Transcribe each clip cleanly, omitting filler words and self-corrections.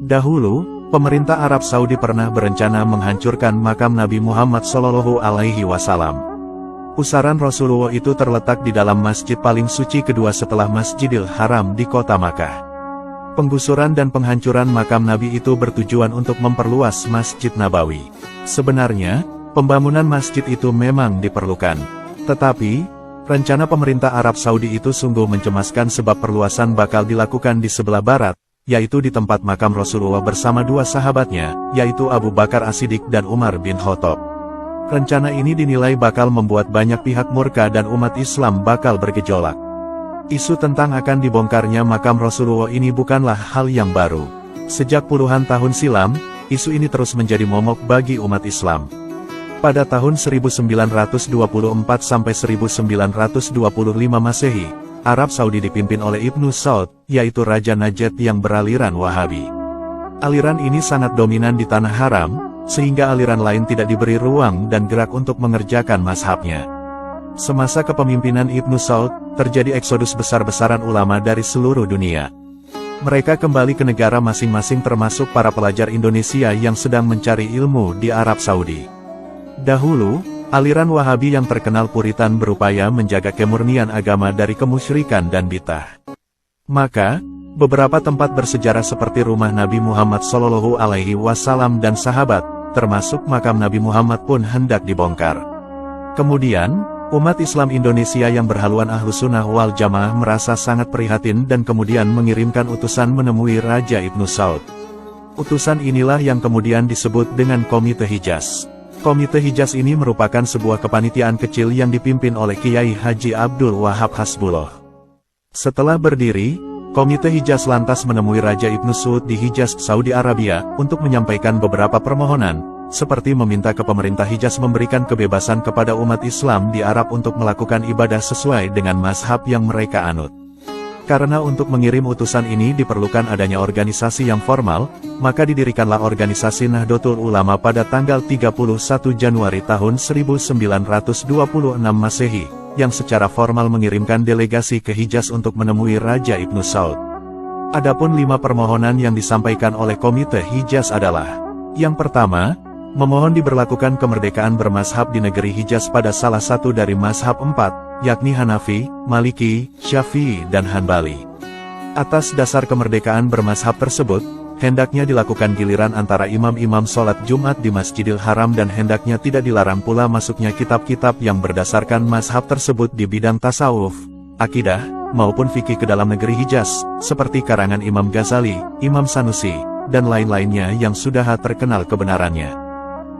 Dahulu, pemerintah Arab Saudi pernah berencana menghancurkan makam Nabi Muhammad SAW. Pusaran Rasulullah itu terletak di dalam masjid paling suci kedua setelah Masjidil Haram di kota Makkah. Penggusuran dan penghancuran makam Nabi itu bertujuan untuk memperluas Masjid Nabawi. Sebenarnya, pembangunan masjid itu memang diperlukan. Tetapi, rencana pemerintah Arab Saudi itu sungguh mencemaskan sebab perluasan bakal dilakukan di sebelah barat, yaitu di tempat makam Rasulullah bersama dua sahabatnya, yaitu Abu Bakar As-Siddiq dan Umar bin Khattab. Rencana ini dinilai bakal membuat banyak pihak murka dan umat Islam bakal bergejolak. Isu tentang akan dibongkarnya makam Rasulullah ini bukanlah hal yang baru. Sejak puluhan tahun silam, isu ini terus menjadi momok bagi umat Islam. Pada tahun 1924 sampai 1925 Masehi, Arab Saudi dipimpin oleh Ibnu Saud, yaitu Raja Najd yang beraliran Wahabi. Aliran ini sangat dominan di Tanah Haram, sehingga aliran lain tidak diberi ruang dan gerak untuk mengerjakan mazhabnya. Semasa kepemimpinan Ibnu Saud, terjadi eksodus besar-besaran ulama dari seluruh dunia. Mereka kembali ke negara masing-masing termasuk para pelajar Indonesia yang sedang mencari ilmu di Arab Saudi. Dahulu, aliran Wahabi yang terkenal Puritan berupaya menjaga kemurnian agama dari kemusyrikan dan bid'ah. Maka, beberapa tempat bersejarah seperti rumah Nabi Muhammad SAW dan sahabat, termasuk makam Nabi Muhammad pun hendak dibongkar. Kemudian, umat Islam Indonesia yang berhaluan Ahlussunnah wal Jamaah merasa sangat prihatin dan kemudian mengirimkan utusan menemui Raja Ibnu Saud. Utusan inilah yang kemudian disebut dengan Komite Hijaz. Komite Hijaz ini merupakan sebuah kepanitiaan kecil yang dipimpin oleh Kiai Haji Abdul Wahab Hasbullah. Setelah berdiri, Komite Hijaz lantas menemui Raja Ibnu Saud di Hijaz, Saudi Arabia, untuk menyampaikan beberapa permohonan, seperti meminta ke pemerintah Hijaz memberikan kebebasan kepada umat Islam di Arab untuk melakukan ibadah sesuai dengan mazhab yang mereka anut. Karena untuk mengirim utusan ini diperlukan adanya organisasi yang formal, maka didirikanlah organisasi Nahdlatul Ulama pada tanggal 31 Januari tahun 1926 Masehi, yang secara formal mengirimkan delegasi ke Hijaz untuk menemui Raja Ibnu Saud. Adapun 5 permohonan yang disampaikan oleh Komite Hijaz adalah: yang pertama, memohon diberlakukan kemerdekaan bermazhab di negeri Hijaz pada salah satu dari mazhab 4, yakni Hanafi, Maliki, Syafi'i, dan Hanbali. Atas dasar kemerdekaan bermazhab tersebut, hendaknya dilakukan giliran antara imam-imam sholat Jumat di Masjidil Haram dan hendaknya tidak dilarang pula masuknya kitab-kitab yang berdasarkan mazhab tersebut di bidang tasawuf, akidah, maupun fikih ke dalam negeri Hijaz, seperti karangan Imam Ghazali, Imam Sanusi, dan lain-lainnya yang sudah terkenal kebenarannya.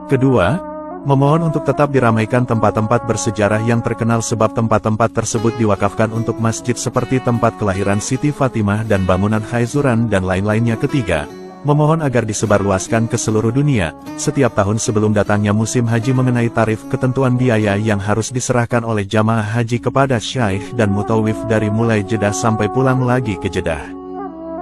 Kedua, memohon untuk tetap diramaikan tempat-tempat bersejarah yang terkenal sebab tempat-tempat tersebut diwakafkan untuk masjid seperti tempat kelahiran Siti Fatimah dan bangunan Khaizuran dan lain-lainnya. Ketiga, memohon agar disebarluaskan ke seluruh dunia, setiap tahun sebelum datangnya musim haji mengenai tarif ketentuan biaya yang harus diserahkan oleh jamaah haji kepada syaikh dan mutawif dari mulai Jeddah sampai pulang lagi ke Jeddah.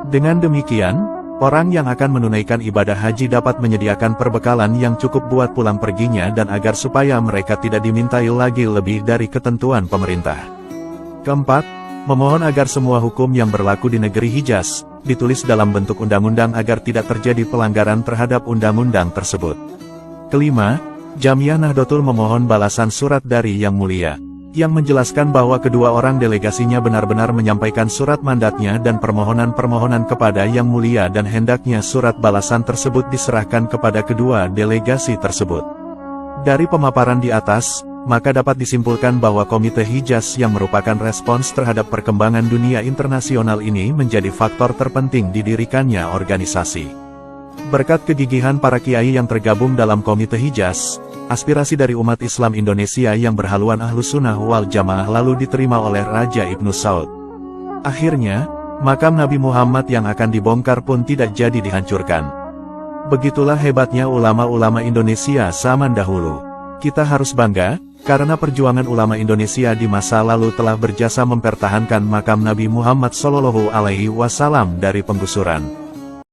Dengan demikian, orang yang akan menunaikan ibadah haji dapat menyediakan perbekalan yang cukup buat pulang perginya dan agar supaya mereka tidak dimintai lagi lebih dari ketentuan pemerintah. Keempat, memohon agar semua hukum yang berlaku di negeri Hijaz, ditulis dalam bentuk undang-undang agar tidak terjadi pelanggaran terhadap undang-undang tersebut. Kelima, Jamiah Nahdlatul memohon balasan surat dari Yang Mulia, yang menjelaskan bahwa kedua orang delegasinya benar-benar menyampaikan surat mandatnya dan permohonan-permohonan kepada Yang Mulia dan hendaknya surat balasan tersebut diserahkan kepada kedua delegasi tersebut. Dari pemaparan di atas, maka dapat disimpulkan bahwa Komite Hijaz yang merupakan respons terhadap perkembangan dunia internasional ini menjadi faktor terpenting didirikannya organisasi. Berkat kegigihan para kiai yang tergabung dalam Komite Hijaz, aspirasi dari umat Islam Indonesia yang berhaluan Ahlussunnah wal Jamaah lalu diterima oleh Raja Ibnu Saud. Akhirnya, makam Nabi Muhammad yang akan dibongkar pun tidak jadi dihancurkan. Begitulah hebatnya ulama-ulama Indonesia zaman dahulu. Kita harus bangga, karena perjuangan ulama Indonesia di masa lalu telah berjasa mempertahankan makam Nabi Muhammad SAW dari penggusuran.